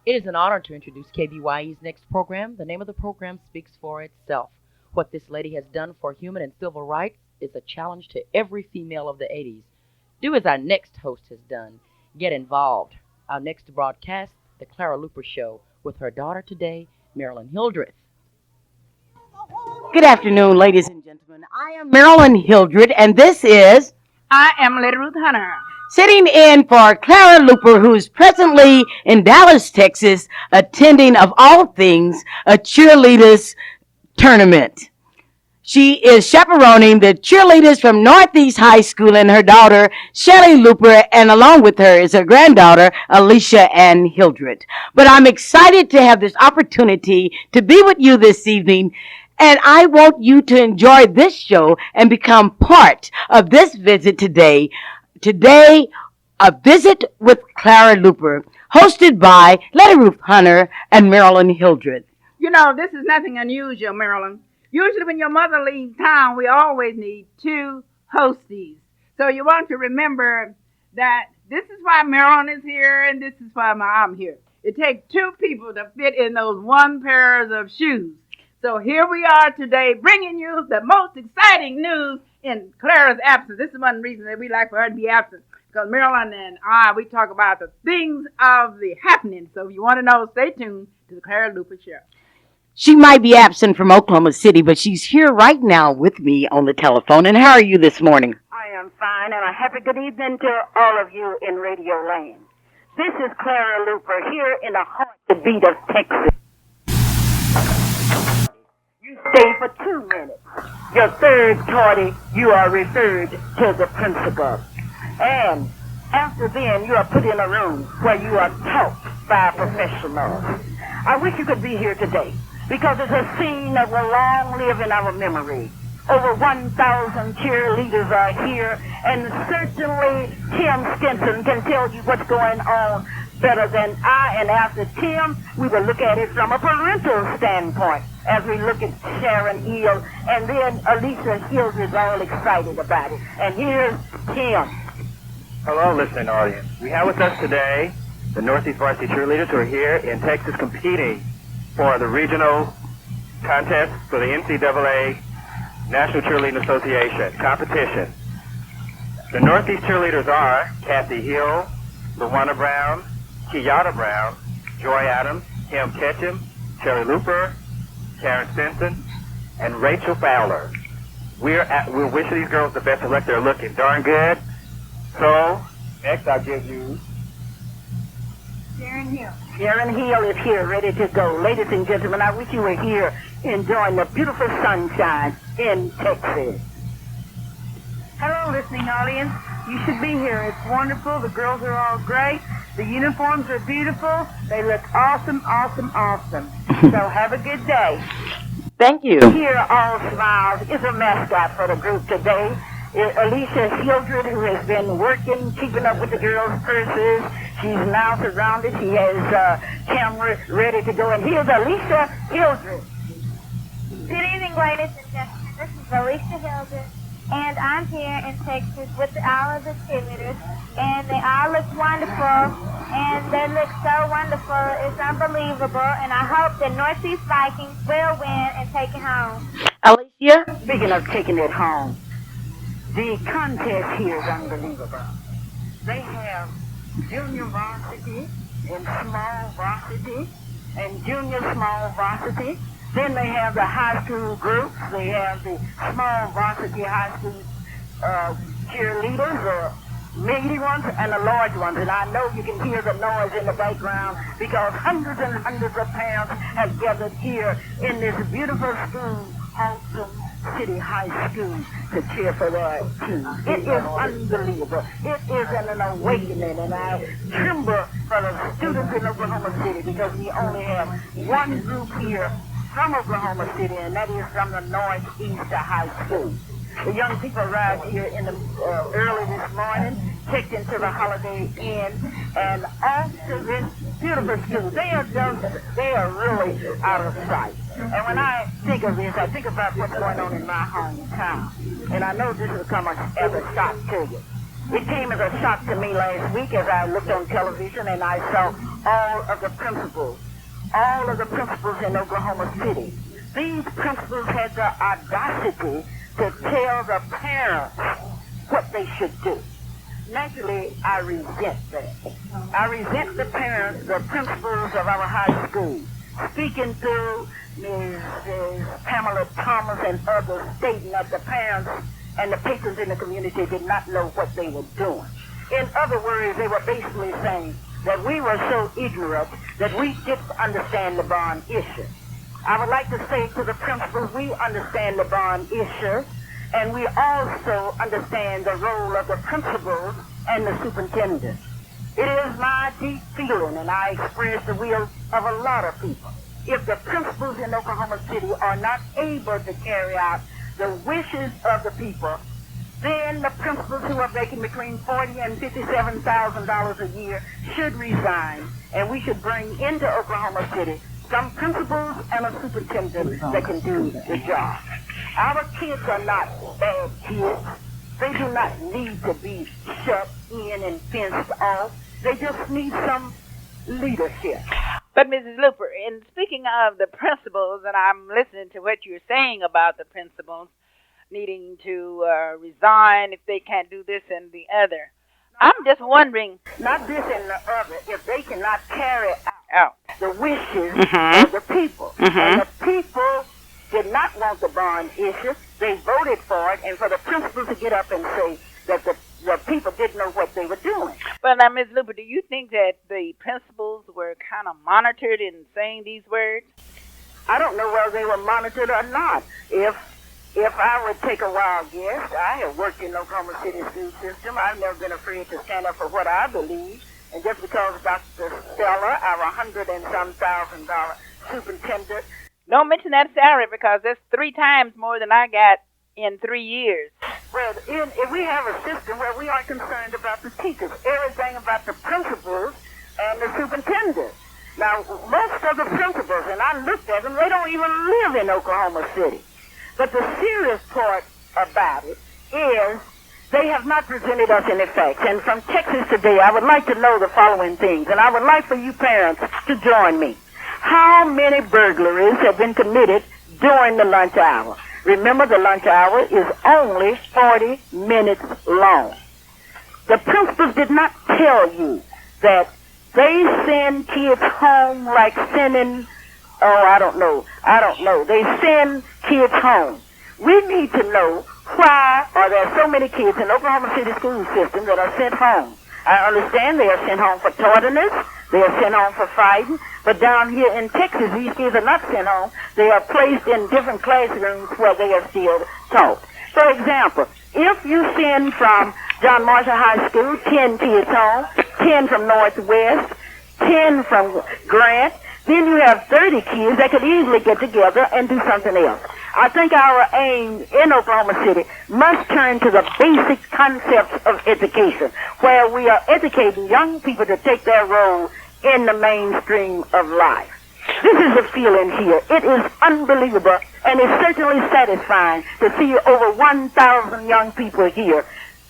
It is an honor to introduce KBYE's next program. The name of the program speaks for itself. What this lady has done for human and civil rights is a challenge to every female of the 80s. Do as our next host has done. Get involved. Our next broadcast, The Clara Luper Show, with her daughter today, Marilyn Hildreth. Good afternoon, ladies and gentlemen. I am Marilyn Hildreth, and this is I am Lady Ruth Hunter. sitting in for Clara Luper, who is presently in Dallas, Texas, attending, of all things, a cheerleaders tournament. She is chaperoning the cheerleaders from Northeast High School and her daughter, Shelley Luper, and along with her is her granddaughter, Alicia Ann Hildreth. But I'm excited to have this opportunity to be with you this evening, and I want you to enjoy this show and become part of this visit today. Today, a visit with Clara Luper, hosted by Lady Ruth Hunter and Marilyn Hildreth. You know, this is nothing unusual, Marilyn. Usually when your mother leaves town, we always need two hosties. So you want to remember that this is why Marilyn is here and this is why I'm here. It takes two people to fit in those one pairs of shoes. So here we are today bringing you the most exciting news in Clara's absence. This is one reason that we like for her to be absent. Because Marilyn and I, we talk about the things of the happening. So if you want to know, stay tuned to the Clara Luper Show. She might be absent from Oklahoma City, but she's here right now with me on the telephone. And how are you this morning? I am fine, and a happy good evening to all of you in Radio Land. This is Clara Luper here in the heartbeat of Texas. You stay for 2 minutes. Your third party, you are referred to the principal. And after then, you are put in a room where you are taught by professionals. I wish you could be here today, because it's a scene that will long live in our memory. Over 1,000 cheerleaders are here, and certainly Tim Stinson can tell you what's going on better than I. And after Tim, we will look at it from a parental standpoint, as we look at Sharon Hill, and then Alicia Hill is all excited about it. And here's Tim. Hello, listening audience. We have with us today the Northeast Varsity Cheerleaders who are here in Texas competing for the regional contest for the NCAA National Cheerleading Association competition. The Northeast cheerleaders are Kathy Hill, LaWanna Brown, Kiyata Brown, Joy Adams, Kim Ketchum, Sherry Luper, Karen Stinson, and Rachel Fowler. We'll wish these girls the best of luck. They're looking darn good. So, next I'll give you Sharon Hill. Sharon Hill is here, ready to go. Ladies and gentlemen, I wish you were here enjoying the beautiful sunshine in Texas. Hello, listening audience. You should be here. It's wonderful. The girls are all great. The uniforms are beautiful. They look awesome, awesome, awesome. So have a good day. Thank you. Here, all smiles, is a mascot for the group today. Alicia Hildreth, who has been working, keeping up with the girls' purses. She's now surrounded. She has camera ready to go. And here's Alicia Hildreth. Good evening, ladies and gentlemen. This is Alicia Hildreth, and I'm here in Texas with all of the cheerleaders, and they all look wonderful, and they look so wonderful. It's unbelievable, and I hope the Northeast Vikings will win and take it home. Alicia? Speaking of taking it home, the contest here is unbelievable. They have junior varsity and small varsity and junior small varsity. Then they have the high school groups. They have the small varsity high school cheerleaders, the medium ones and the large ones. And I know you can hear the noise in the background because hundreds and hundreds of parents have gathered here in this beautiful school, Halston City High School, to cheer for their team. It is unbelievable. It is an awakening, and I tremble for the students in Oklahoma City because we only have one group here from Oklahoma City, and that is from the Northeast High School. The young people arrived here in the early this morning, checked into the Holiday Inn, and off to this beautiful school. They are really out of sight. And when I think of this, I think about what's going on in my hometown. And I know this will come as a shock to you. It came as a shock to me last week as I looked on television and I saw all of the principals in Oklahoma City. These principals had the audacity to tell the parents what they should do. Naturally, I resent that. I resent the parents, the principals of our high school, speaking to Ms. Pamela Thomas and others, stating that the parents and the patrons in the community did not know what they were doing. In other words, they were basically saying that we were so ignorant that we didn't understand the bond issue. I would like to say to the principals, we understand the bond issue, and we also understand the role of the principals and the superintendent. It is my deep feeling, and I express the will of a lot of people. If the principals in Oklahoma City are not able to carry out the wishes of the people, then the principals who are making between $40,000 and $57,000 a year should resign, and we should bring into Oklahoma City some principals and a superintendent that can do the job. Our kids are not bad kids. They do not need to be shut in and fenced off. They just need some leadership. But Mrs. Luper, in speaking of the principals, and I'm listening to what you're saying about the principals needing to resign if they can't do this and the other, I'm just wondering. Not this and the other, if they cannot carry out the wishes of the people. And the people did not want the bond issue. They voted for it, and for the principals to get up and say that the people didn't know what they were doing. But now, Ms. Luper, do you think that the principals were kind of monitored in saying these words? I don't know whether they were monitored or not. If I would take a wild guess, I have worked in the Oklahoma City school system. I've never been afraid to stand up for what I believe. And just because Dr. Stella, our $100 and some thousand superintendent. Don't mention that salary because that's 3 times more than I got in 3 years. Well, if we have a system where we are concerned about the teachers, everything about the principals and the superintendent. Now, most of the principals, and I looked at them, they don't even live in Oklahoma City. But the serious part about it is they have not presented us any facts. And from Texas today, I would like to know the following things, and I would like for you parents to join me. How many burglaries have been committed during the lunch hour? Remember, the lunch hour is only 40 minutes long. The principals did not tell you that they send kids home like sending, I don't know. They send kids home. We need to know why are there so many kids in Oklahoma City school system that are sent home. I understand they are sent home for tardiness, they are sent home for fighting, but down here in Texas, these kids are not sent home. They are placed in different classrooms where they are still taught. For example, if you send from John Marshall High School 10 kids home, 10 from Northwest, 10 from Grant, then you have 30 kids that could easily get together and do something else. I think our aim in Oklahoma City must turn to the basic concepts of education, where we are educating young people to take their role in the mainstream of life. This is the feeling here. It is unbelievable, and it's certainly satisfying to see over 1,000 young people here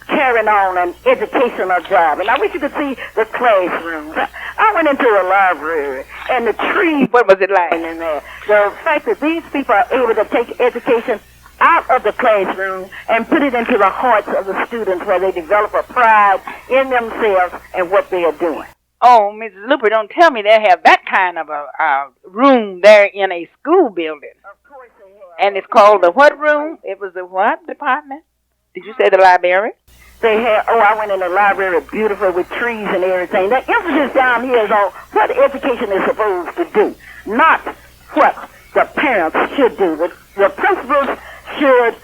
carrying on an educational job. And I wish you could see the classrooms. I went into a library, and the trees, what was it like in there? The fact that these people are able to take education out of the classroom and put it into the hearts of the students, where they develop a pride in themselves and what they are doing. Oh, Mrs. Luper, don't tell me they have that kind of a room there in a school building. Of course they have. And it's called the what room? It was the what department? Did you say the library? They had, I went in the library, beautiful, with trees and everything. The emphasis down here is on what education is supposed to do, not what the parents should do. The principals should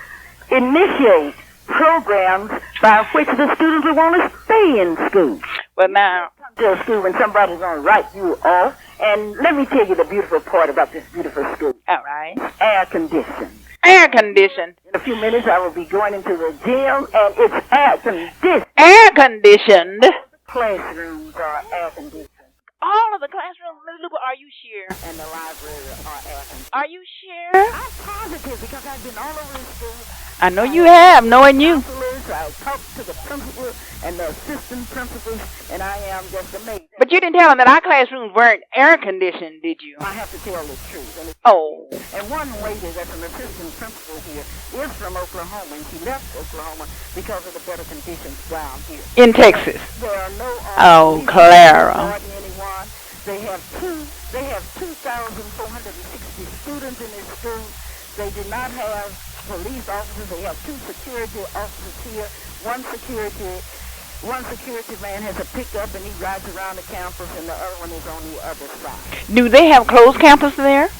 initiate programs by which the students will want to stay in school. Well, now, to a school when somebody's going to write you off. And let me tell you the beautiful part about this beautiful school. all right. Air conditioned. Air conditioned. In a few minutes, I will be going into the gym, and it's air conditioned. Air conditioned. Classrooms are air conditioned. All of the classrooms, Ms. Luper, are you sure? And the library are air conditioned. Are you sure? I'm positive because I've been all over the school. I know you have, knowing you. Counselors I talk to the principal and the assistant principals, and I am just amazed. But you didn't tell them that our classrooms weren't air conditioned, did you? I have to tell the truth. Oh. And one lady that's an assistant principal here is from Oklahoma, and she left Oklahoma because of the better conditions down here. In Texas. There are no Oh, Clara. anyone. They have 2,460 students in this school. They do not have police officers. They have 2 security officers here. One security man has a pickup and he rides around the campus, and the other one is on the other side. Do they have closed campus there?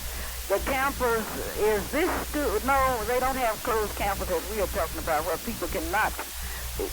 The campus is this school. No, they don't have closed campus as we are talking about, where people cannot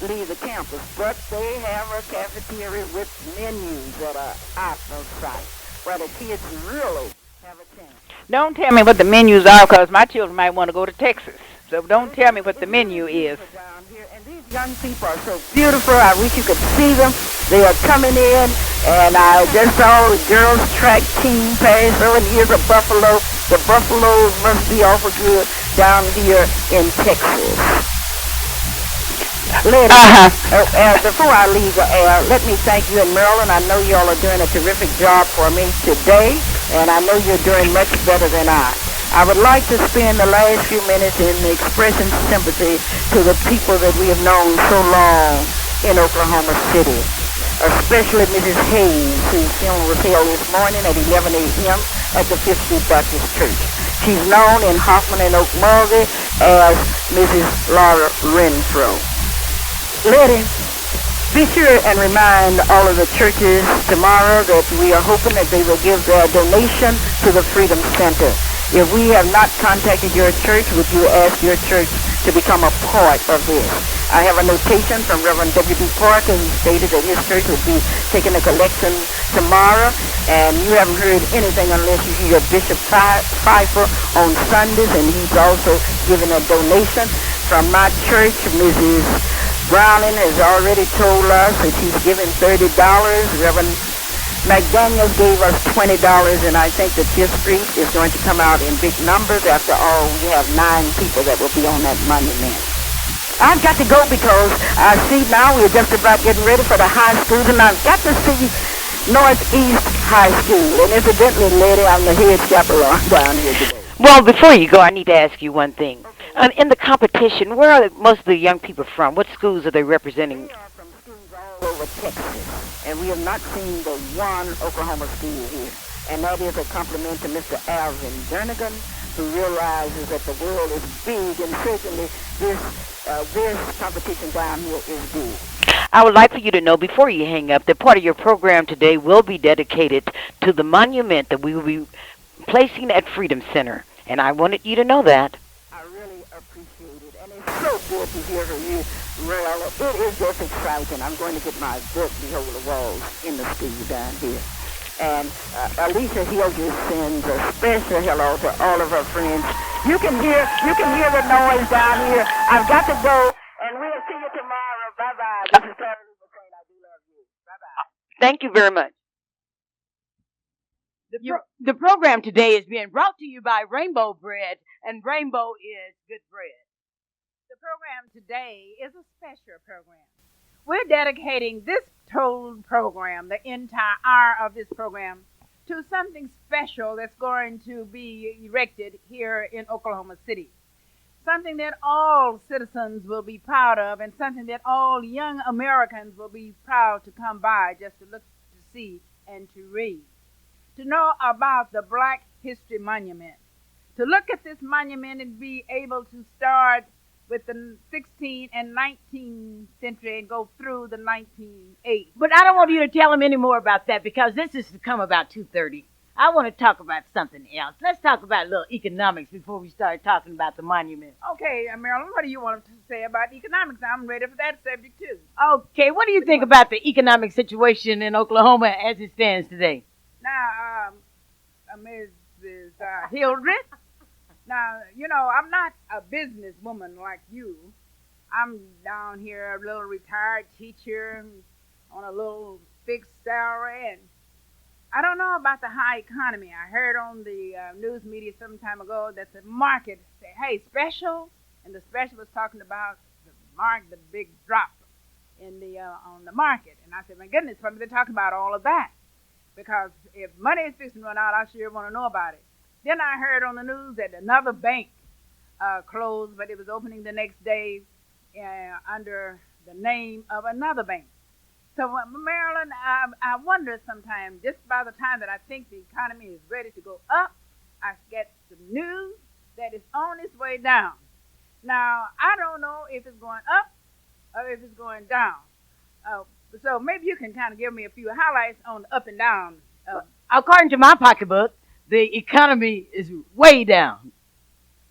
leave the campus. But they have a cafeteria with menus that are out of sight, where the kids really have a chance. Don't tell me what the menus are, because my children might want to go to Texas. So don't tell me what the menu is. Down here. And these young people are so beautiful. I wish you could see them. They are coming in, and I just saw the girls' track team pass over. And here's a buffalo. The buffaloes must be awful good down here in Texas. Before I leave the air, let me thank you and Marilyn. I know y'all are doing a terrific job for me today, and I know you're doing much better than I. I would like to spend the last few minutes in expressing sympathy to the people that we have known so long in Oklahoma City, especially Mrs. Hayes, whose funeral was held this morning at 11 a.m. at the Fifth Street Baptist Church. She's known in Hoffman and Oak Mulvey as Mrs. Laura Renfro. Letty, be sure and remind all of the churches tomorrow that we are hoping that they will give their donation to the Freedom Center. If we have not contacted your church, would you ask your church to become a part of this? I have a notation from Reverend W.B. Parker, who stated that his church would be taking a collection tomorrow, and you haven't heard anything unless you hear Bishop Pfeiffer on Sundays, and he's also given a donation from my church. Mrs. Browning has already told us that she's giving $30. Reverend McDaniels gave us $20, and I think that Fifth Street is going to come out in big numbers. After all, we have 9 people that will be on that monument. I've got to go because I see now we're just about getting ready for the high schools, and I've got to see Northeast High School. And incidentally, lady, I'm the head chaperone down here today. Well, before you go, I need to ask you one thing. In the competition, where are most of the young people from? What schools are they representing? They are from schools all over Texas, and we have not seen the one Oklahoma school here. And that is a compliment to Mr. Alvin Jernigan, who realizes that the world is big, and certainly this competition down here is big. I would like for you to know before you hang up that part of your program today will be dedicated to the monument that we will be placing at Freedom Center. And I wanted you to know that. I really appreciate it, and it's so good to hear from you, Merle. It is just exciting. I'm going to get my book, Behold the Walls, in the school down here. And Alicia Hilgers sends a special hello to all of her friends. You can hear the noise down here. I've got to go, and we'll see you tomorrow. Bye-bye. This is Clara. I do love you. Bye-bye. Thank you very much. The program today is being brought to you by Rainbow Bread, and Rainbow is good bread. The program today is a special program. We're dedicating this total program, the entire hour of this program, to something special that's going to be erected here in Oklahoma City. Something that all citizens will be proud of, and something that all young Americans will be proud to come by just to look, to see, and to read. To know about the Black History Monument. To look at this monument and be able to start with the 16th and 19th century and go through the 1980s. But I don't want you to tell him any more about that, because this is to come about 2:30. I want to talk about something else. Let's talk about a little economics before we start talking about the monument. Okay, Marilyn, what do you want to say about economics? I'm ready for that subject too. Okay, what do you think about the economic situation in Oklahoma as it stands today? Now, Mrs. Hildred, now, you know, I'm not a businesswoman like you. I'm down here, a little retired teacher on a little fixed salary, and I don't know about the high economy. I heard on the news media some time ago that the market said, hey, special, and the special was talking about the the big drop in the on the market. And I said, my goodness, what are they talking about all of that? Because if money is fixing to run out, I sure want to know about it. Then I heard on the news that another bank closed, but it was opening the next day under the name of another bank. So, Marilyn, I wonder sometimes, just by the time that I think the economy is ready to go up, I get some news that it's on its way down. Now, I don't know if it's going up or if it's going down. Uh, so maybe you can kind of give me a few highlights on the up and down. According to my pocketbook, the economy is way down.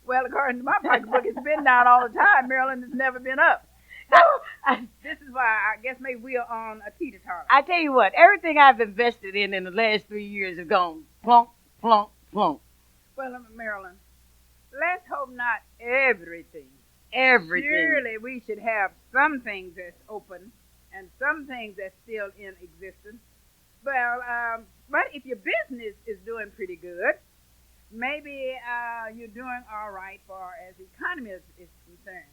Well, according to my pocketbook, it's been down all the time. Maryland has never been up. So this is why I guess maybe we are on a teeter-totter. I tell you what, everything I've invested in the last 3 years have gone plunk, plunk, plunk. Well, Maryland, let's hope not everything. Everything. Surely we should have some things that's open and some things that's still in existence. Well, but if your business is doing pretty good, maybe you're doing all right for as the economy is concerned.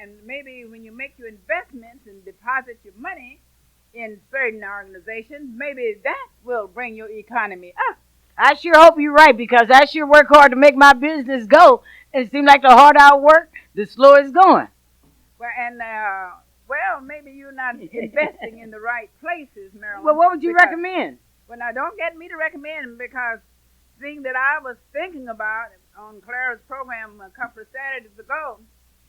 And maybe when you make your investments and deposit your money in certain organizations, maybe that will bring your economy up. I sure hope you're right because I sure work hard to make my business go. It seems like the harder I work, the slower it's going. Well, and maybe you're not investing in the right places, Marilyn. Well, what would you recommend? Well, now don't get me to recommend because thing that I was thinking about on Clara's program a couple of Saturdays ago,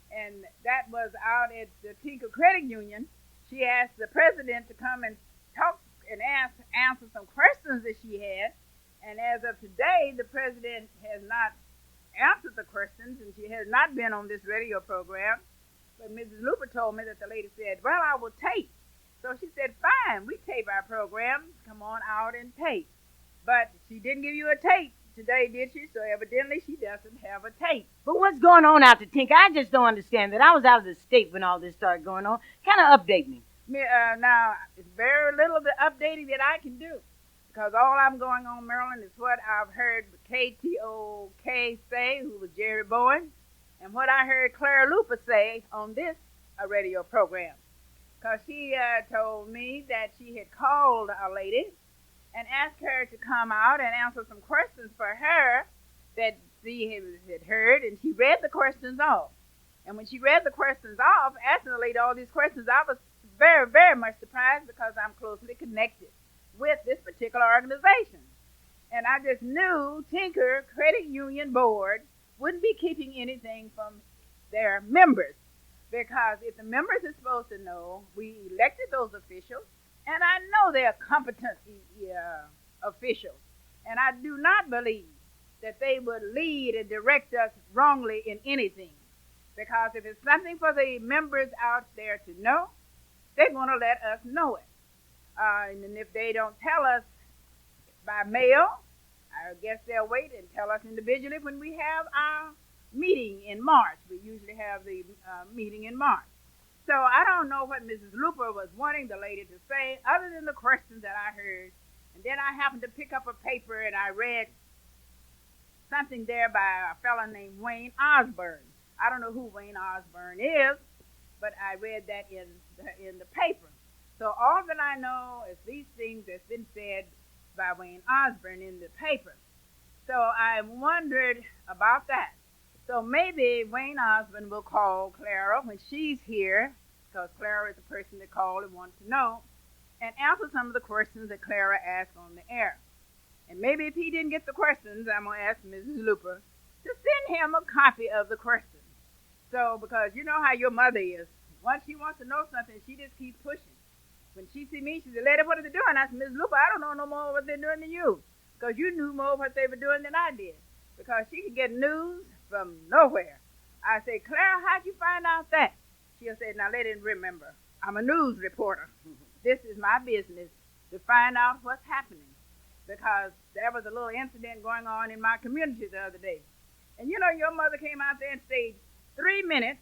and that was out at the Tinker Credit Union. She asked the president to come and talk and answer some questions that she had. And as of today, the president has not answered the questions, and she has not been on this radio program. But Mrs. Luper told me that the lady said, well, I will tape. So she said, fine, we tape our program. Come on out and tape. But she didn't give you a tape today, did she? So evidently she doesn't have a tape. But what's going on out there, Tinker? I just don't understand that. I was out of the state when all this started going on. Kind of update me. Now, it's very little of the updating that I can do. Because all I'm going on, Maryland, is what I've heard KTOK say, who was Jerry Bowen, and what I heard Clara Luper say on this radio program. Because she told me that she had called a lady and asked her to come out and answer some questions for her that she had heard, and she read the questions off. And when she read the questions off, asking the lady all these questions, I was very, very much surprised because I'm closely connected with this particular organization. And I just knew Tinker Credit Union Board wouldn't be keeping anything from their members. Because if the members are supposed to know, we elected those officials, and I know they're competent officials. And I do not believe that they would lead and direct us wrongly in anything. Because if it's something for the members out there to know, they're going to let us know it. And if they don't tell us by mail, I guess they'll wait and tell us individually when we have our meeting in March. We usually have the meeting in March. So I don't know what Mrs. Luper was wanting the lady to say other than the questions that I heard. And then I happened to pick up a paper and I read something there by a fellow named Wayne Osborne. I don't know who Wayne Osborne is, but I read that in the paper. So all that I know is these things that's been said by Wayne Osborne in the paper. So I wondered about that. So maybe Wayne Osborne will call Clara when she's here, because Clara is the person that called and wanted to know, and answer some of the questions that Clara asked on the air. And maybe if he didn't get the questions, I'm going to ask Mrs. Luper to send him a copy of the questions. So, because you know how your mother is. Once she wants to know something, she just keeps pushing. When she see me, she said, lady, what are they doing? I said, Miss Luper, I don't know no more what they're doing than you. Because you knew more what they were doing than I did. Because she could get news from nowhere. I said, Clara, how'd you find out that? She'll say, now, lady, remember, I'm a news reporter. This is my business to find out what's happening. Because there was a little incident going on in my community the other day. And you know, your mother came out there and stayed 3 minutes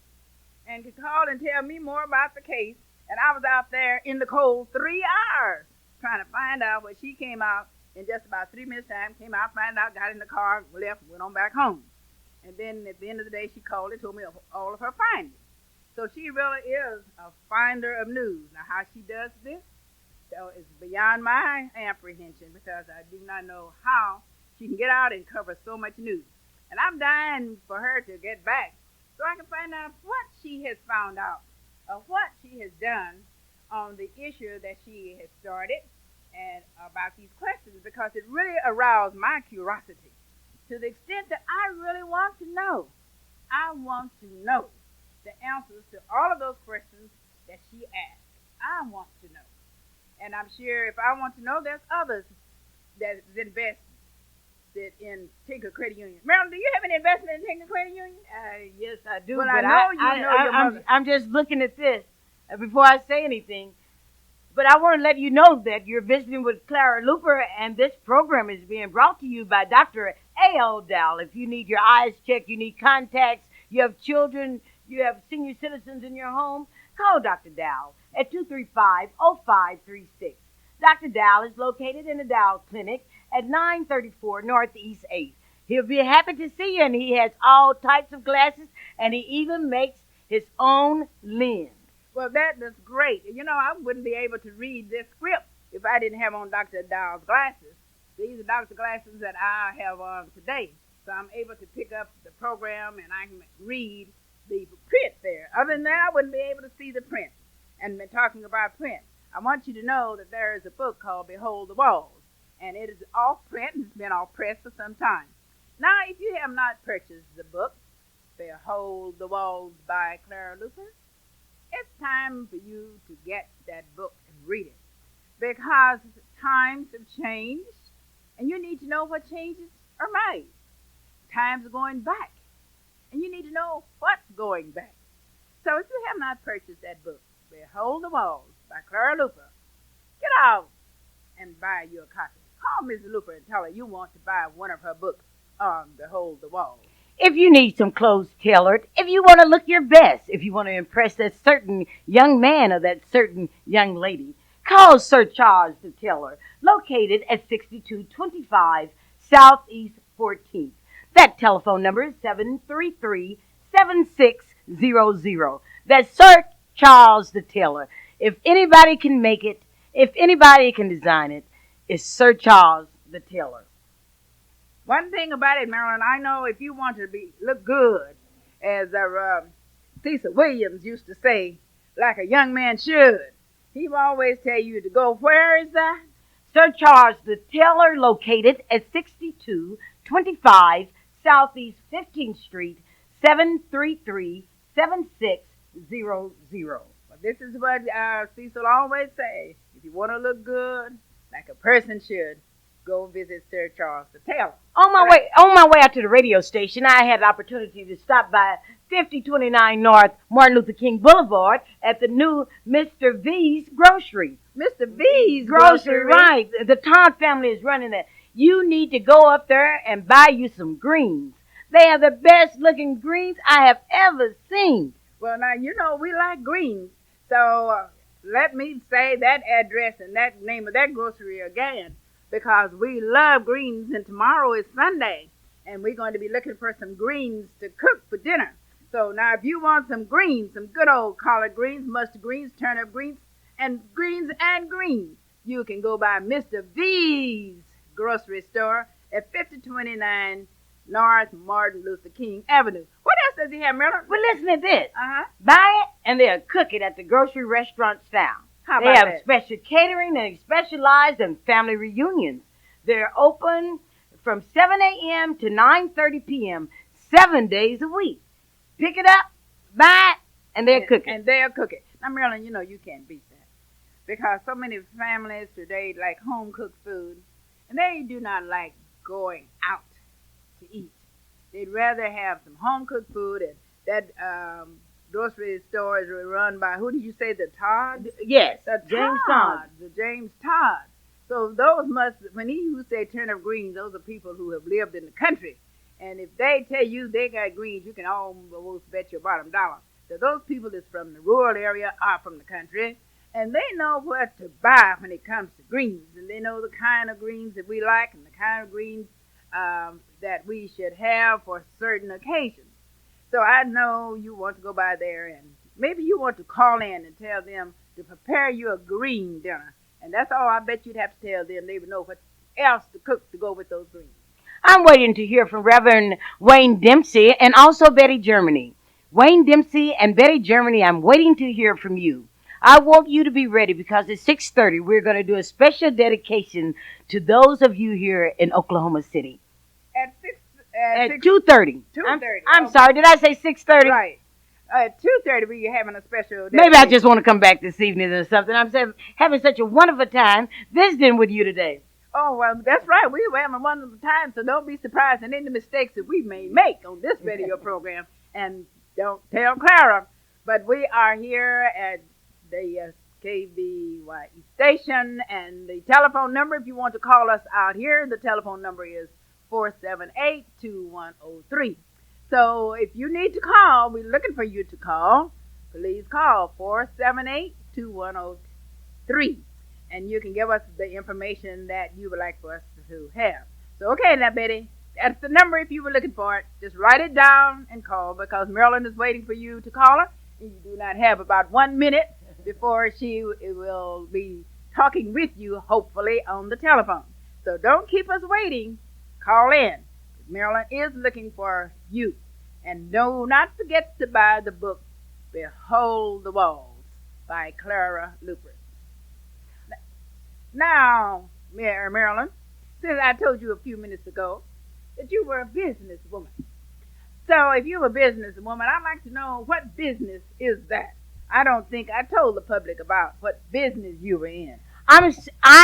and could call and tell me more about the case. And I was out there in the cold 3 hours trying to find out what she came out in just about 3 minutes time, came out, found out, got in the car, left, went on back home. And then at the end of the day, she called and told me all of her findings. So she really is a finder of news. Now, how she does this, so it's beyond my apprehension because I do not know how she can get out and cover so much news. And I'm dying for her to get back so I can find out what she has found out or what she has done on the issue that she has started and about these questions because it really aroused my curiosity to the extent that I really want to know. I want to know the answers to all of those questions that she asked. I want to know. And I'm sure if I want to know, there's others that invested in Tinker Credit Union. Marilyn, do you have an investment in Tinker Credit Union? Yes, I do. Well, but I know you know your mother. I'm just looking at this before I say anything. But I want to let you know that you're visiting with Clara Luper, and this program is being brought to you by Dr. A.L. Dow. If you need your eyes checked, you need contacts, you have children, you have senior citizens in your home, call Dr. Dow at 235-0536. Dr. Dow is located in the Dow Clinic at 934 Northeast 8th. He'll be happy to see you, and he has all types of glasses, and he even makes his own lens. Well, that is great. You know, I wouldn't be able to read this script if I didn't have on Dr. Dow's glasses. These are Dr. glasses that I have on today. So I'm able to pick up the program and I can read the print there. Other than that, I wouldn't be able to see the print. And talking about print, I want you to know that there is a book called Behold the Walls. And it is off print and it's been off press for some time. Now, if you have not purchased the book, Behold the Walls by Clara Luper, it's time for you to get that book and read it because times have changed and you need to know what changes are made. Times are going back and you need to know what's going back. So if you have not purchased that book, Behold the Walls by Clara Luper, get out and buy you a copy. Call Miss Luper and tell her you want to buy one of her books on Behold the Walls. If you need some clothes tailored, if you want to look your best, if you want to impress that certain young man or that certain young lady, call Sir Charles the Tailor, located at 6225 Southeast 14th. That telephone number is 733-7600. That's Sir Charles the Tailor. If anybody can make it, if anybody can design it, it's Sir Charles the Tailor. One thing about it, Marilyn, I know if you want to look good, as Cecil Williams used to say, like a young man should, he will always tell you to go, where is that? Sir Charles the Tailor, located at 6225 Southeast 15th Street, 733-7600. Well, this is what Cecil always say. If you want to look good, like a person should, go visit Sir Charles the Tailor. On my way out to the radio station, I had the opportunity to stop by 5029 North Martin Luther King Boulevard at the new Mr. V's Grocery. Mr. V's Grocery, right. The Todd family is running that. You need to go up there and buy you some greens. They have the best looking greens I have ever seen. Well, now, you know, we like greens. So let me say that address and that name of that grocery again, because we love greens, and tomorrow is Sunday, and we're going to be looking for some greens to cook for dinner. So now if you want some greens, some good old collard greens, mustard greens, turnip greens, and greens, you can go by Mr. V's Grocery Store at 5029 North Martin Luther King Avenue. What else does he have, Marilyn? Well, listen to this. Uh-huh. Buy it, and they'll cook it at the grocery restaurant style. How They about have that? special catering and specialized in family reunions. They're open from 7 a.m. to 9:30 p.m. 7 days a week. Pick it up, buy it, and they'll cook it. And they'll cook it. Now, Marilyn, you know you can't beat that because so many families today like home-cooked food, and they do not like going out to eat. They'd rather have some home-cooked food, and that grocery store is run by, who did you say, the Todd? Yes, The James Todd. Todd. The James Todd. So those must, when you say turnip greens, those are people who have lived in the country. And if they tell you they got greens, you can almost bet your bottom dollar that those people that's from the rural area are from the country, and they know what to buy when it comes to greens, and they know the kind of greens that we like and the kind of greens that we should have for certain occasions. So I know you want to go by there and maybe you want to call in and tell them to prepare you a green dinner. And that's all I bet you'd have to tell them. They would know what else to cook to go with those greens. I'm waiting to hear from Reverend Wayne Dempsey and also Betty Germany. Wayne Dempsey and Betty Germany, I'm waiting to hear from you. I want you to be ready because at 6:30 we're going to do a special dedication to those of you here in Oklahoma City. At six, At 2:30. 2:30. I'm sorry, did I say 6:30? Right. At 2:30 we're having a special. Maybe I just want to come back this evening or something. I'm having such a wonderful time visiting with you today. Oh, well, that's right. We were having a wonderful time, so don't be surprised at any mistakes that we may make on this radio program. And don't tell Clara. But we are here at the KBYE station, and the telephone number, if you want to call us out here, the telephone number is 478-2103. So if you need to call, we're looking for you to call. Please call 478-2103. And you can give us the information that you would like for us to have. So, okay, now, Betty, that's the number if you were looking for it. Just write it down and call because Marilyn is waiting for you to call her. And you do not have about 1 minute before she will be talking with you, hopefully, on the telephone. So don't keep us waiting. Call in. Marilyn is looking for you. And do not forget to buy the book, Behold the Walls, by Clara Luper. Now, Marilyn, since I told you a few minutes ago that you were a businesswoman. So if you're a businesswoman, I'd like to know what business is that? I don't think I told the public about what business you were in. I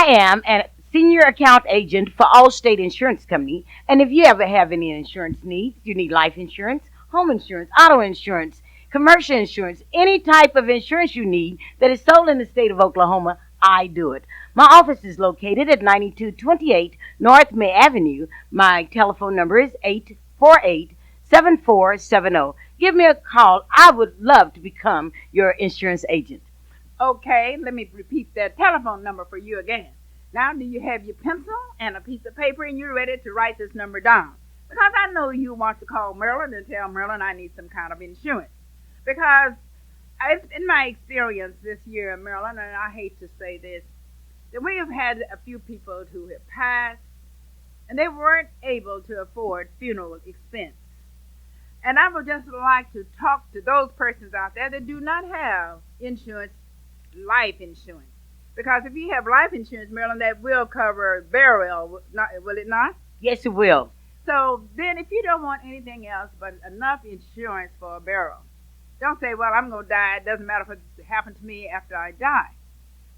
am a senior account agent for Allstate Insurance Company. And if you ever have any insurance needs, you need life insurance, home insurance, auto insurance, commercial insurance, any type of insurance you need that is sold in the state of Oklahoma, I do it. My office is located at 9228 North May Avenue. My telephone number is 848-7470. Give me a call. I would love to become your insurance agent. Okay, let me repeat that telephone number for you again. Now, do you have your pencil and a piece of paper and you're ready to write this number down? Because I know you want to call Marilyn and tell Marilyn I need some kind of insurance. Because in my experience this year, Marilyn, and I hate to say this, that we have had a few people who have passed and they weren't able to afford funeral expense. And I would just like to talk to those persons out there that do not have insurance, life insurance. Because if you have life insurance, Marilyn, that will cover burial, will it not? Yes, it will. So then if you don't want anything else but enough insurance for a burial, don't say, well, I'm going to die. It doesn't matter what happened to me after I die.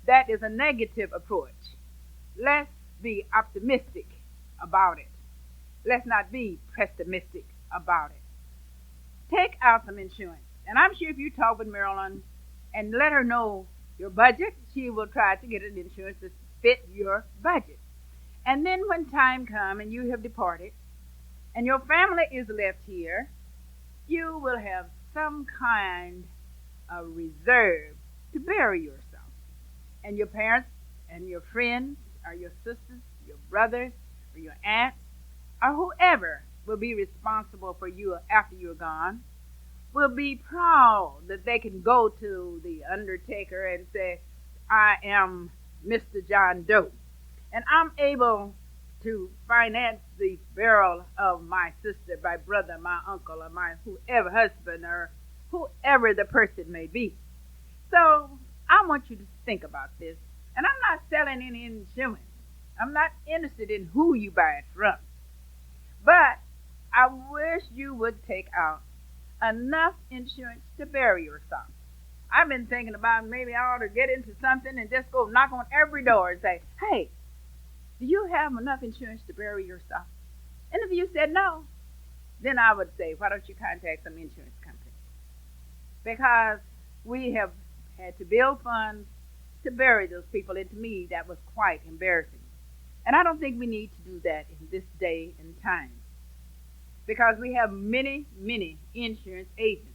That is a negative approach. Let's be optimistic about it. Let's not be pessimistic about it. Take out some insurance. And I'm sure if you talk with Marilyn and let her know your budget, she will try to get an insurance to fit your budget. And then when time comes and you have departed and your family is left here, you will have some kind of reserve to bury yourself. And your parents and your friends or your sisters, your brothers or your aunts or whoever will be responsible for you after you're gone will be proud that they can go to the undertaker and say, I am Mr. John Doe, and I'm able to finance the burial of my sister, my brother, my uncle, or my whoever husband or whoever the person may be. So I want you to think about this. And I'm not selling any insurance. I'm not interested in who you buy it from. But I wish you would take out enough insurance to bury yourself. I've been thinking about maybe I ought to get into something and just go knock on every door and say, hey, do you have enough insurance to bury yourself? And if you said no, then I would say, why don't you contact some insurance company? Because we have had to build funds to bury those people, and to me that was quite embarrassing. And I don't think we need to do that in this day and time, because we have many, many insurance agents.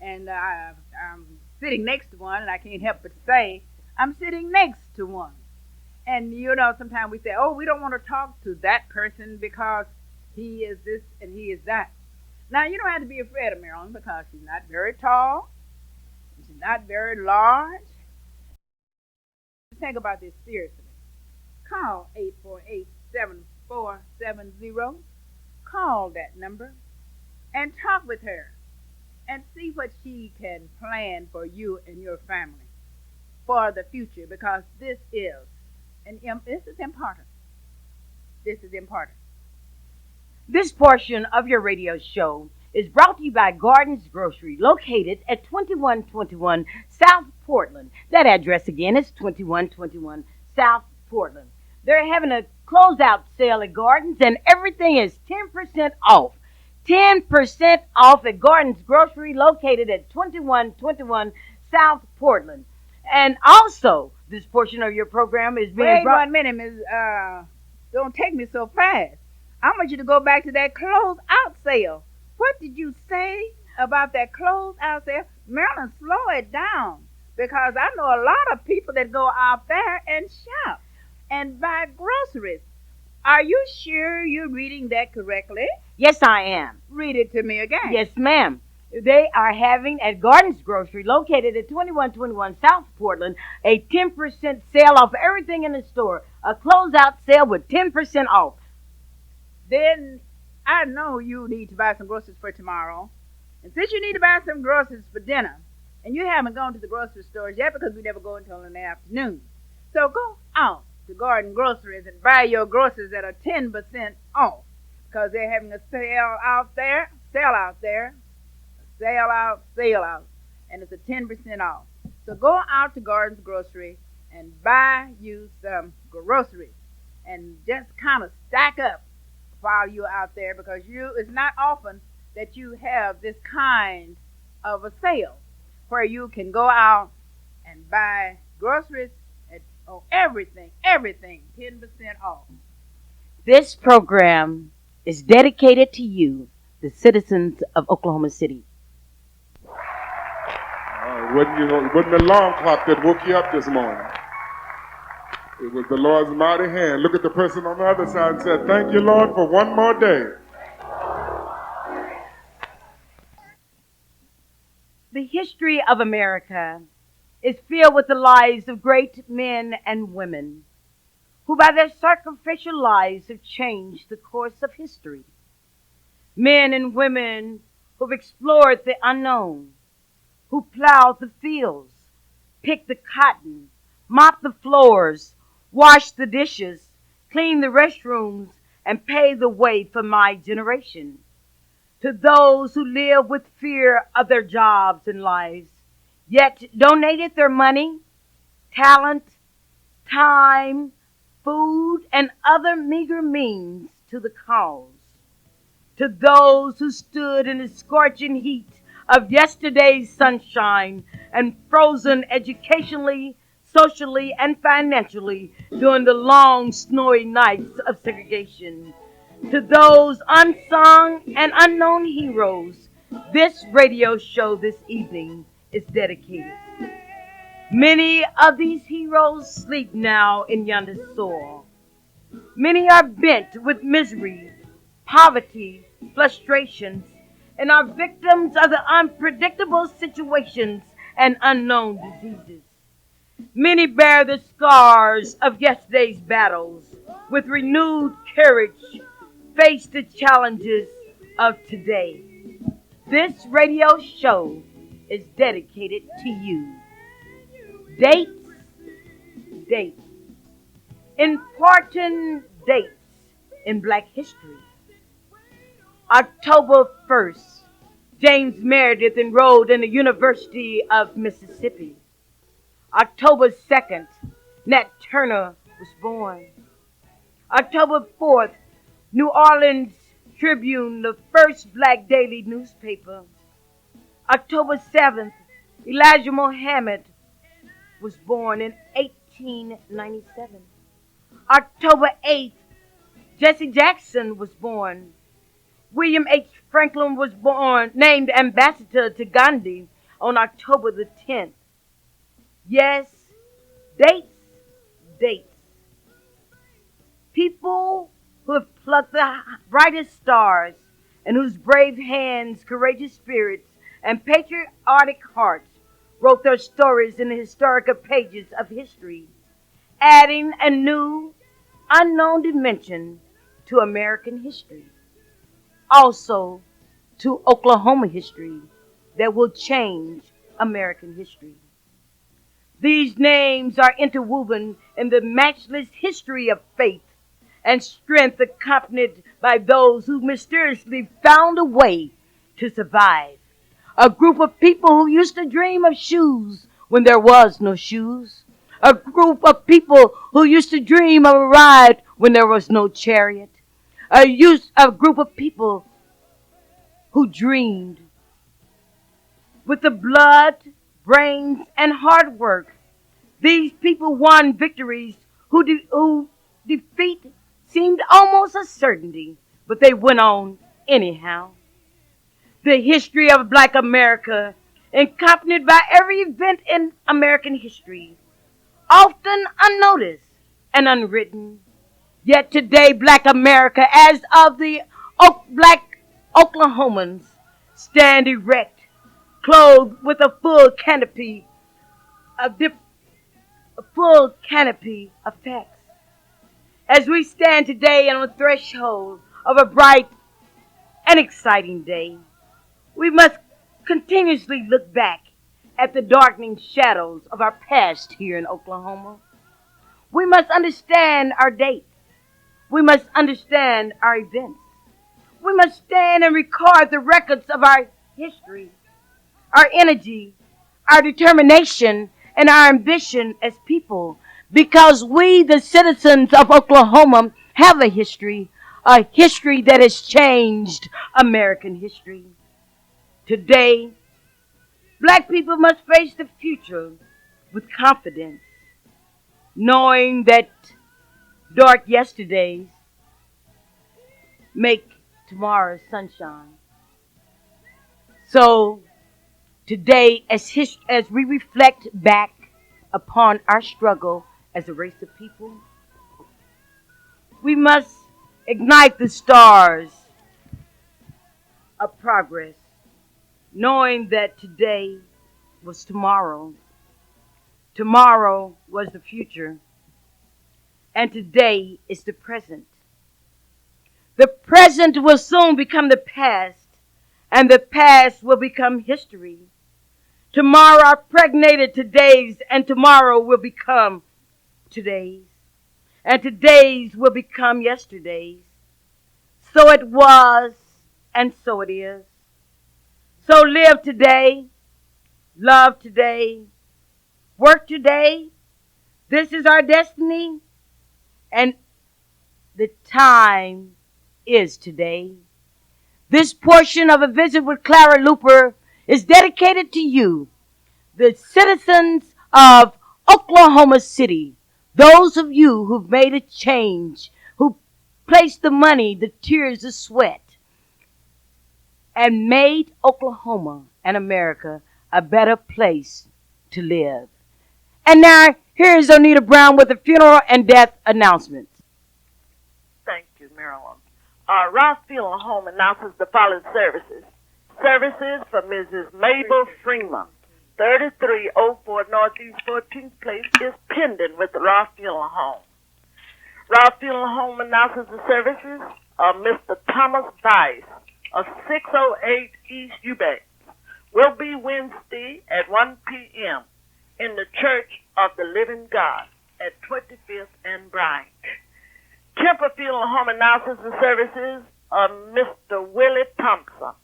And I'm sitting next to one, and I can't help but say, I'm sitting next to one. And you know, sometimes we say, oh, we don't want to talk to that person because he is this and he is that. Now, you don't have to be afraid of Marilyn because she's not very tall, It's not very large. Think about this seriously. Call 848-7470. Call that number and talk with her and see what she can plan for you and your family for the future because this is important. This is important. This portion of your radio show is brought to you by Gardens Grocery, located at 2121 South Portland. That address again is 2121 South Portland. They're having a closeout sale at Gardens, and everything is 10% off. 10% off at Gardens Grocery, located at 2121 South Portland. And also, this portion of your program is being Wait brought. 1 minute, Miss. Don't take me so fast. I want you to go back to that close out sale. What did you say about that close out sale? Marilyn, slow it down because I know a lot of people that go out there and shop and buy groceries. Are you sure you're reading that correctly? Yes, I am. Read it to me again. Yes, ma'am. They are having at Gardens Grocery, located at 2121 South Portland, a 10% sale off everything in the store. A closeout sale with 10% off. Then I know you need to buy some groceries for tomorrow. And since you need to buy some groceries for dinner, and you haven't gone to the grocery stores yet because we never go until in the afternoon, so go out to Garden Groceries and buy your groceries that are 10% off because they're having a sale out, and it's a 10% off. So go out to Gardens Grocery and buy you some groceries and just kind of stack up while you're out there because it's not often that you have this kind of a sale where you can go out and buy groceries at everything 10% off. This program is dedicated to you, the citizens of Oklahoma City. Wasn't the alarm clock that woke you up this morning. It was the Lord's mighty hand. Look at the person on the other side and said, "Thank you, Lord, for one more day." The history of America is filled with the lives of great men and women who, by their sacrificial lives, have changed the course of history. Men and women who've explored the unknown, who plowed the fields, picked the cotton, mopped the floors, washed the dishes, cleaned the restrooms, and paved the way for my generation. To those who live with fear of their jobs and lives, yet donated their money, talent, time, food, and other meager means to the cause. To those who stood in the scorching heat of yesterday's sunshine and frozen educationally, socially, and financially during the long, snowy nights of segregation. To those unsung and unknown heroes, this radio show this evening is dedicated. Many of these heroes sleep now in yonder soil. Many are bent with misery, poverty, frustrations, and are victims of the unpredictable situations and unknown diseases. Many bear the scars of yesterday's battles with renewed courage, face the challenges of today. This radio show is dedicated to you. Dates, dates. Important dates in Black history. October 1st, James Meredith enrolled in the University of Mississippi. October 2nd, Nat Turner was born. October 4th, New Orleans Tribune, the first black daily newspaper. October 7th, Elijah Muhammad was born in 1897. October 8th, Jesse Jackson was born. William H. Franklin was born, named ambassador to Gandhi on October the 10th. Yes, dates, dates. People who have plucked the brightest stars and whose brave hands, courageous spirits, and patriotic hearts wrote their stories in the historical pages of history, adding a new, unknown dimension to American history. Also, to Oklahoma history that will change American history. These names are interwoven in the matchless history of faith and strength accompanied by those who mysteriously found a way to survive. A group of people who used to dream of shoes when there was no shoes. A group of people who used to dream of a ride when there was no chariot. A group of people who dreamed with the blood, brains, and hard work. These people won victories who defeat seemed almost a certainty, but they went on anyhow. The history of Black America, accompanied by every event in American history, often unnoticed and unwritten. Yet today, Black America, as of the Black Oklahomans, stand erect, clothed with a full canopy of facts. As we stand today on the threshold of a bright and exciting day, we must continuously look back at the darkening shadows of our past here in Oklahoma. We must understand our dates. We must understand our events. We must stand and record the records of our history, our energy, our determination, and our ambition as people, because we, the citizens of Oklahoma, have a history that has changed American history. Today, Black people must face the future with confidence, knowing that dark yesterdays make tomorrow's sunshine. So, today, as we reflect back upon our struggle as a race of people, we must ignite the stars of progress, knowing that today was tomorrow. Tomorrow was the future, and today is the present. The present will soon become the past, and the past will become history. Tomorrow are pregnated todays, and tomorrow will become todays, and todays will become yesterdays. So it was, and so it is. So live today, love today, work today. This is our destiny, and the time is today. This portion of a visit with Clara Luper is dedicated to you, the citizens of Oklahoma City, those of you who've made a change, who placed the money, the tears, the sweat, and made Oklahoma and America a better place to live. And now, here is Onita Brown with the funeral and death announcements. Thank you, Marilyn. Ross Funeral Home announces the following services. Services for Mrs. Mabel Freeman, 3304 Northeast 14th Place, is pending with the Ross Funeral Home. Ross Funeral Home announces the services of Mr. Thomas Weiss of 608 East Eubanks will be Wednesday at 1 p.m. in the Church of the Living God at 25th and Bryant. Temple Funeral Home announces the services of Mr. Willie Thompson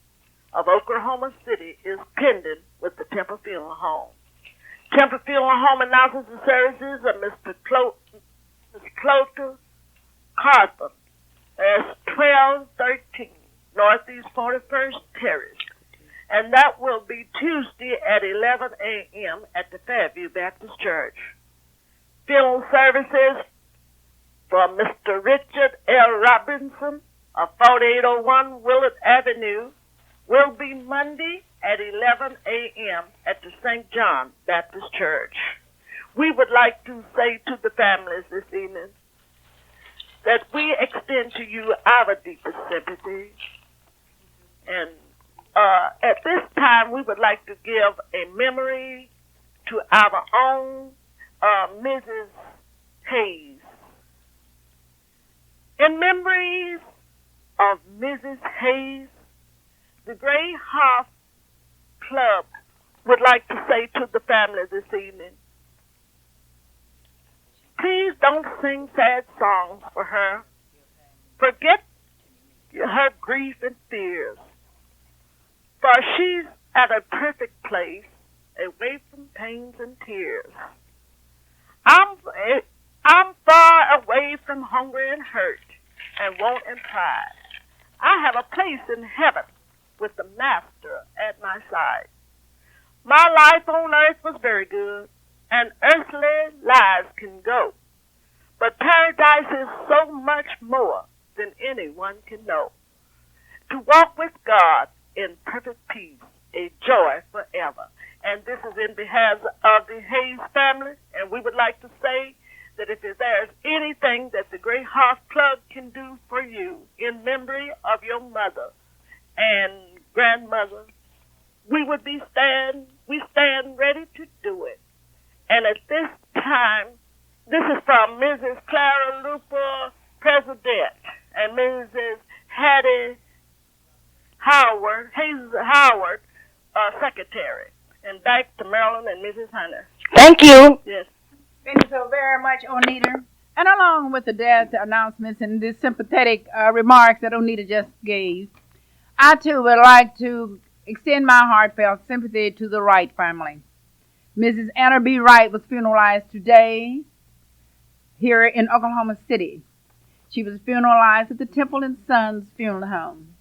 of Oklahoma City is pending with the Temple Funeral Home. Temple Funeral Home announces the services of Mr. Cloter Carthon as 1213 Northeast 41st Terrace, and that will be Tuesday at 11 a.m. at the Fairview Baptist Church. Funeral services for Mr. Richard L. Robinson of 4801 Willard Avenue will be Monday at 11 a.m. at the St. John Baptist Church. We would like to say to the families this evening that we extend to you our deepest sympathy. And at this time, we would like to give a memory to our own Mrs. Hayes. In memories of Mrs. Hayes, the Gray Hearth Club would like to say to the family this evening, please don't sing sad songs for her. Forget her grief and fears, for she's at a perfect place, away from pains and tears. I'm far away from hunger and hurt, and want and pride. I have a place in heaven with the Master at my side. My life on earth was very good, and earthly lives can go. But paradise is so much more than anyone can know. To walk with God in perfect peace, a joy forever. And this is in behalf of the Hayes family, and we would like to say that if there's anything that the Great Hearth Club can do for you in memory of your mother and grandmother, we stand ready to do it. And at this time, this is from Mrs. Clara Luper, President, and Mrs. Hattie Howard, Hayes Howard, Secretary. And back to Marilyn and Mrs. Hunter. Thank you. Yes. Thank you so very much, Onita. And along with the death announcements and the sympathetic remarks that Onita just gave, I too would like to extend my heartfelt sympathy to the Wright family. Mrs. Anna B. Wright was funeralized today here in Oklahoma City. She was funeralized at the Temple and Sons Funeral Home.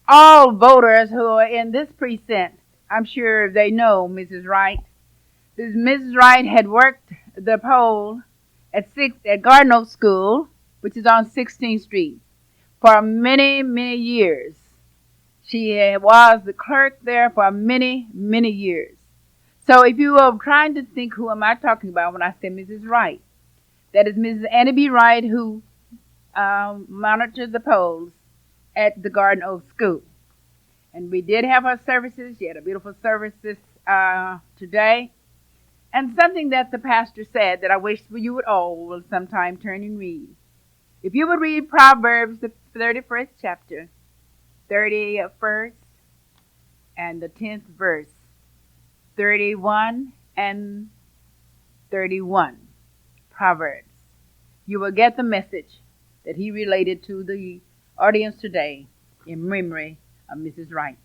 All voters who are in this precinct, I'm sure they know Mrs. Wright. Mrs. Wright had worked the poll at Garden Oak School, which is on 16th Street, for many, many years. She was the clerk there for many, many years. So if you are trying to think who am I talking about when I say Mrs. Wright, that is Mrs. Annie B. Wright, who monitored the polls at the Garden Oak School. And we did have her services. She had a beautiful service today. And something that the pastor said that I wish you would all will sometime turn and read. If you would read Proverbs, the 31st chapter, 31st and the 10th verse, 31 and 31, Proverbs, you will get the message that he related to the audience today in memory of Mrs. Wright.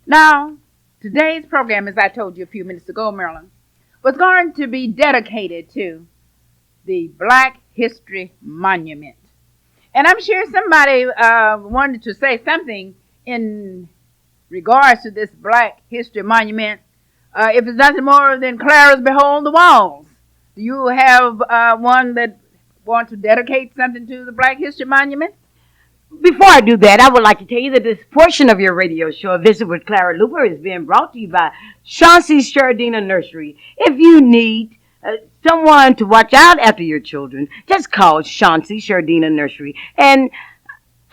Now, today's program, as I told you a few minutes ago, Marilyn, was going to be dedicated to the Black History Monument. And I'm sure somebody wanted to say something in regards to this Black History Monument. If it's nothing more than Clara's Behold the Walls. Do you have one that wants to dedicate something to the Black History Monument? Before I do that, I would like to tell you that this portion of your radio show, A Visit with Clara Luper, is being brought to you by Chauncey's Shardina Nursery. If you need someone to watch out after your children, just call Chauncey Shardina Nursery. And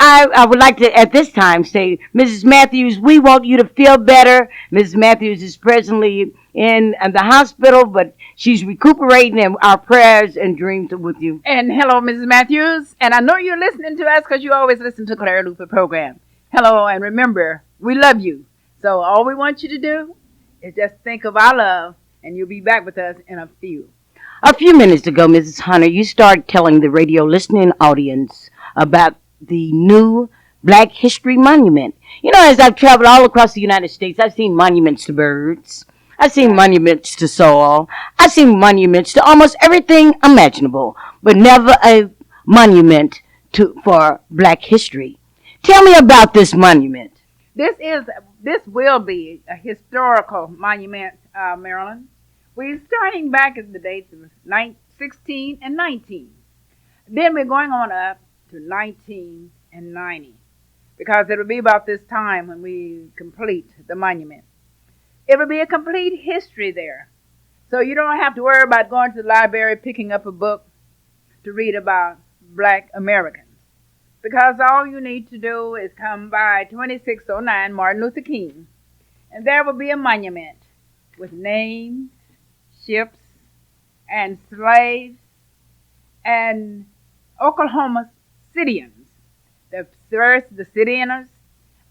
I would like to, at this time, say, Mrs. Matthews, we want you to feel better. Mrs. Matthews is presently in the hospital, but she's recuperating, and our prayers and dreams are with you. And hello, Mrs. Matthews. And I know you're listening to us because you always listen to Clara Luper program. Hello, and remember, we love you. So all we want you to do is just think of our love, and you'll be back with us in a few. A few minutes ago, Mrs. Hunter, you started telling the radio listening audience about the new Black History Monument. You know, as I've traveled all across the United States, I've seen monuments to birds. I've seen monuments to soil. I've seen monuments to almost everything imaginable, but never a monument for Black history. Tell me about this monument. This will be a historical monument, Marilyn. We're starting back at the dates of 16 and 19. Then we're going on up to 19 and 90, because it'll be about this time when we complete the monument. It will be a complete history there. So you don't have to worry about going to the library, picking up a book to read about Black Americans, because all you need to do is come by 2609 Martin Luther King, and there will be a monument with names, ships, and slaves, and Oklahoma Cityans, the first, the Cityans,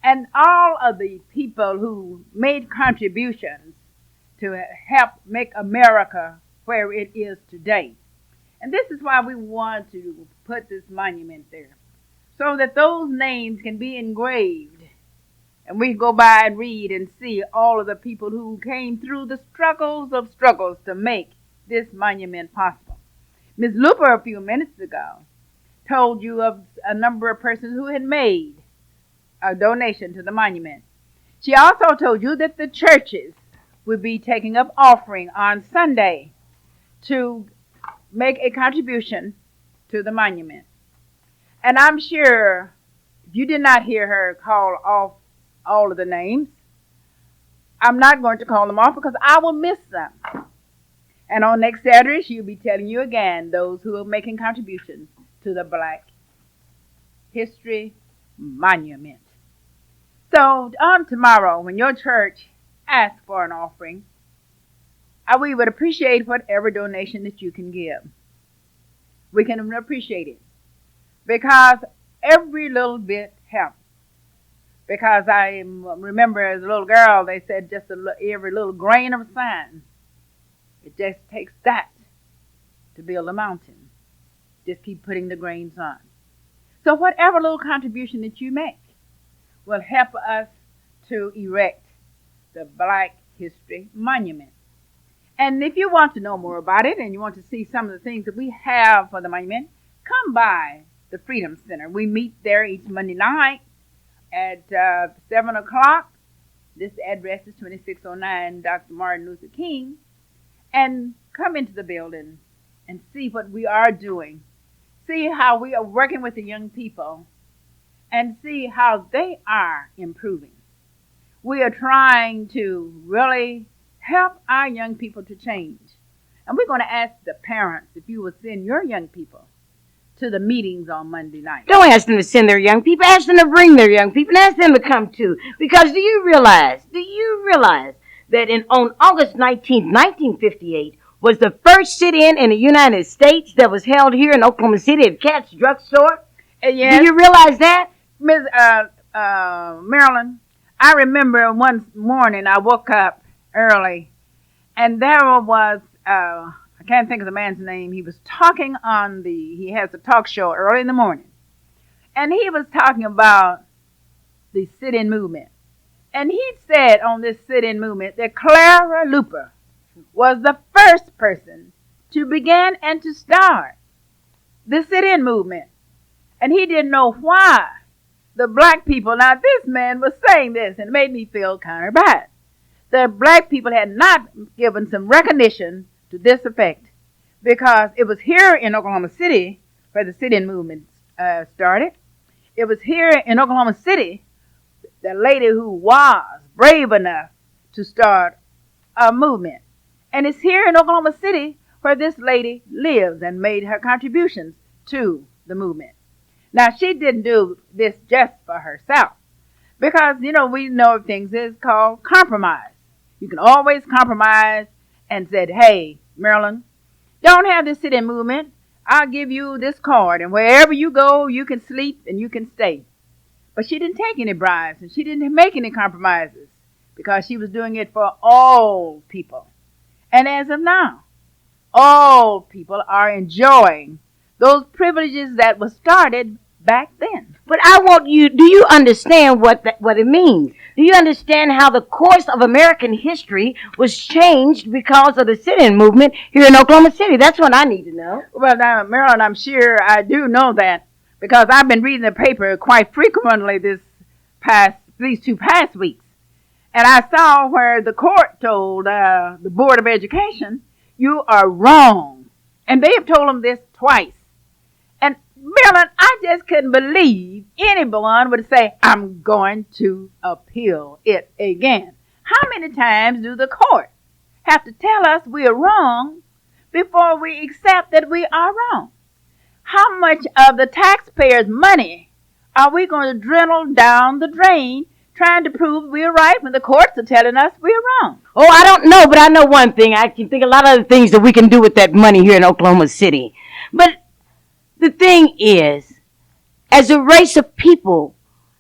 and all of the people who made contributions to help make America where it is today. And this is why we want to put this monument there, so that those names can be engraved. And we go by and read and see all of the people who came through the struggles of struggles to make this monument possible. Ms. Luper, a few minutes ago, told you of a number of persons who had made a donation to the monument. She also told you that the churches would be taking up offering on Sunday to make a contribution to the monument. And I'm sure if you did not hear her call off all of the names, I'm not going to call them off because I will miss them. And on next Saturday, she'll be telling you again those who are making contributions to the Black History Monument. So on tomorrow, when your church asks for an offering, we would appreciate whatever donation that you can give. We can appreciate it because every little bit helps. Because I remember as a little girl, they said just every little grain of sand. It just takes that to build a mountain. Just keep putting the grains on. So whatever little contribution that you make will help us to erect the Black History Monument. And if you want to know more about it and you want to see some of the things that we have for the monument, come by the Freedom Center. We meet there each Monday night at 7 o'clock. This address is 2609 Dr. Martin Luther King. And come into the building and see what we are doing. See how we are working with the young people and see how they are improving. We are trying to really help our young people to change. And we're going to ask the parents if you will send your young people to the meetings on Monday night. Don't ask them to send their young people. Ask them to bring their young people and ask them to come too. Because do you realize that on August 19th, 1958, was the first sit-in in the United States that was held here in Oklahoma City at Cat's Drugstore? Yes. Do you realize that? Ms. Marilyn, I remember one morning I woke up early, and there was, I can't think of the man's name, he was talking he has a talk show early in the morning, and he was talking about the sit-in movement. And he said on this sit-in movement that Clara Luper was the first person to begin and to start the sit-in movement. And he didn't know why the black people, now this man was saying this and it made me feel kind of bad. The black people had not given some recognition to this effect because it was here in Oklahoma City where the sit-in movement started. It was here in Oklahoma City the lady who was brave enough to start a movement. And it's here in Oklahoma City where this lady lives and made her contributions to the movement. Now, she didn't do this just for herself because, we know things is called compromise. You can always compromise and said, hey, Marilyn, don't have this sit-in movement. I'll give you this card, and wherever you go, you can sleep and you can stay. But she didn't take any bribes, and she didn't make any compromises because she was doing it for all people. And as of now, all people are enjoying those privileges that were started back then. But do you understand what it means? Do you understand how the course of American history was changed because of the sit-in movement here in Oklahoma City? That's what I need to know. Well, now, Marilyn, I'm sure I do know that because I've been reading the paper quite frequently these 2 past weeks. And I saw where the court told the Board of Education, you are wrong. And they have told them this twice. And Marilyn, I just couldn't believe anyone would say, I'm going to appeal it again. How many times do the court have to tell us we are wrong before we accept that we are wrong? How much of the taxpayers' money are we going to drill down the drain trying to prove we're right when the courts are telling us we're wrong. Oh, I don't know, but I know one thing. I can think of a lot of other things that we can do with that money here in Oklahoma City. But the thing is, as a race of people,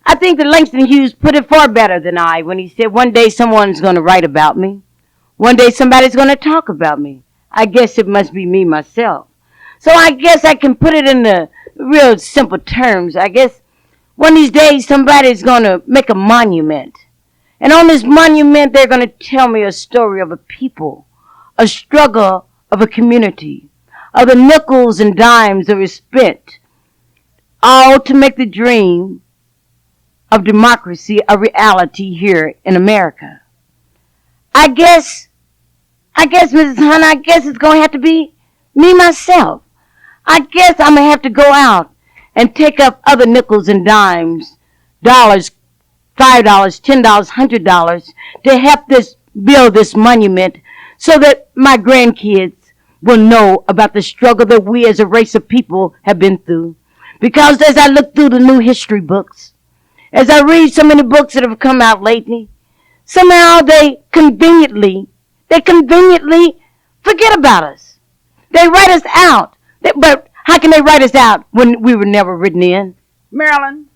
I think that Langston Hughes put it far better than I when he said, one day someone's going to write about me. One day somebody's going to talk about me. I guess it must be me myself. So I guess I can put it in the real simple terms. I guess one of these days somebody's going to make a monument. And on this monument, they're going to tell me a story of a people, a struggle of a community, of the nickels and dimes that were spent, all to make the dream of democracy a reality here in America. I guess, Mrs. Hunt, I guess it's going to have to be me myself. I guess I'm going to have to go out and take up other nickels and dimes, dollars, $5, $10, $100 to help build this monument so that my grandkids will know about the struggle that we as a race of people have been through. Because as I look through the new history books, as I read so many books that have come out lately, somehow they conveniently forget about us. They write us out. But how can they write us out when we were never written in? Marilyn,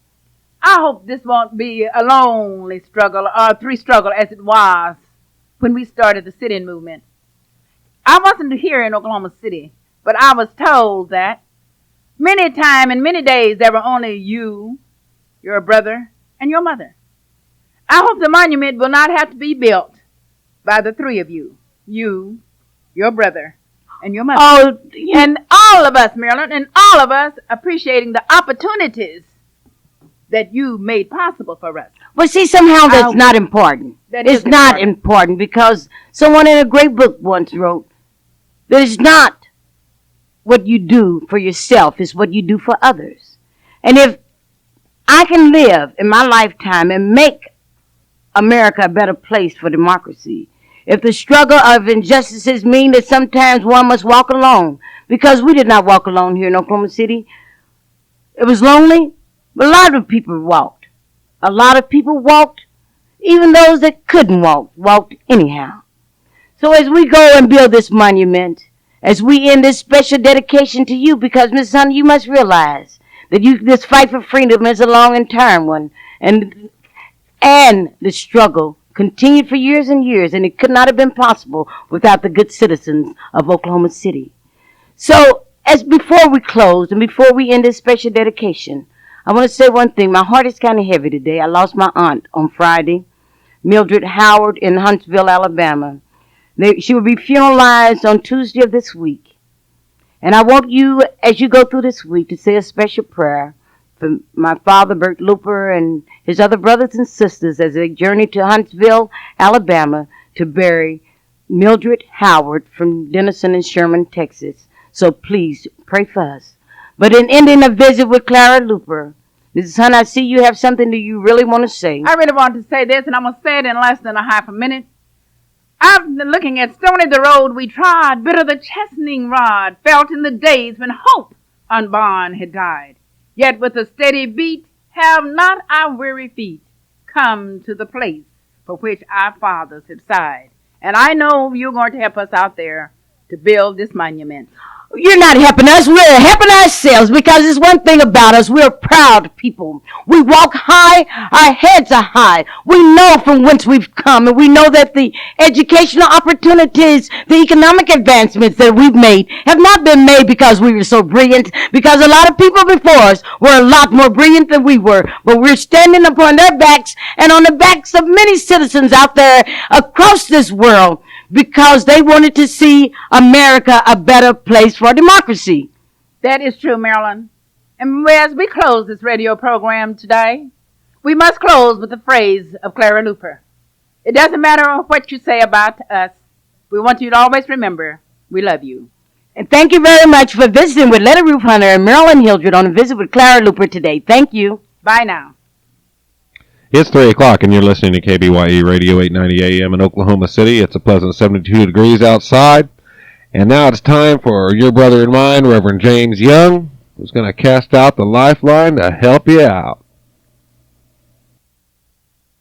I hope this won't be a lonely struggle or a free struggle as it was when we started the sit-in movement. I wasn't here in Oklahoma City, but I was told that many times and many days there were only you, your brother, and your mother. I hope the monument will not have to be built by the three of you, your brother, and your mother. Oh, and all of us, Marilyn, and all of us appreciating the opportunities that you made possible for us. Well, see, somehow that's not important. It's not important because someone in a great book once wrote that it's not what you do for yourself, it's what you do for others. And if I can live in my lifetime and make America a better place for democracy, if the struggle of injustices mean that sometimes one must walk alone, because we did not walk alone here in Oklahoma City. It was lonely, but a lot of people walked. A lot of people walked, even those that couldn't walk, walked anyhow. So as we go and build this monument, as we end this special dedication to you, because Mrs. Hunter, you must realize that this fight for freedom is a long and term one, and the struggle continued for years and years, and it could not have been possible without the good citizens of Oklahoma City. So, as before we close and before we end this special dedication, I want to say one thing. My heart is kind of heavy today. I lost my aunt on Friday, Mildred Howard in Huntsville, Alabama. She will be funeralized on Tuesday of this week. And I want you, as you go through this week, to say a special prayer for my father, Bert Luper, and his other brothers and sisters as they journey to Huntsville, Alabama, to bury Mildred Howard from Denison and Sherman, Texas. So please pray for us. But in ending a visit with Clara Luper, Mrs. Hunt, I see you have something that you really want to say. I really want to say this, and I'm going to say it in less than a half a minute. I've been looking at stony the road we trod, bitter the chastening rod, felt in the days when hope unborn had died. Yet with a steady beat, have not our weary feet come to the place for which our fathers have sighed. And I know you're going to help us out there to build this monument. You're not helping us. We're helping ourselves, because there's one thing about us. We're proud people. We walk high. Our heads are high. We know from whence we've come, and we know that the educational opportunities, the economic advancements that we've made have not been made because we were so brilliant, because a lot of people before us were a lot more brilliant than we were. But we're standing upon their backs and on the backs of many citizens out there across this world, because they wanted to see America a better place for democracy. That is true, Marilyn. And as we close this radio program today, we must close with the phrase of Clara Luper. It doesn't matter what you say about us. We want you to always remember, we love you. And thank you very much for visiting with Letty Ruth Hunter and Marilyn Hildred on a visit with Clara Luper today. Thank you. Bye now. It's 3 o'clock, and you're listening to KBYE Radio 890 AM in Oklahoma City. It's a pleasant 72 degrees outside. And now it's time for your brother and mine, Reverend James Young, who's going to cast out the lifeline to help you out.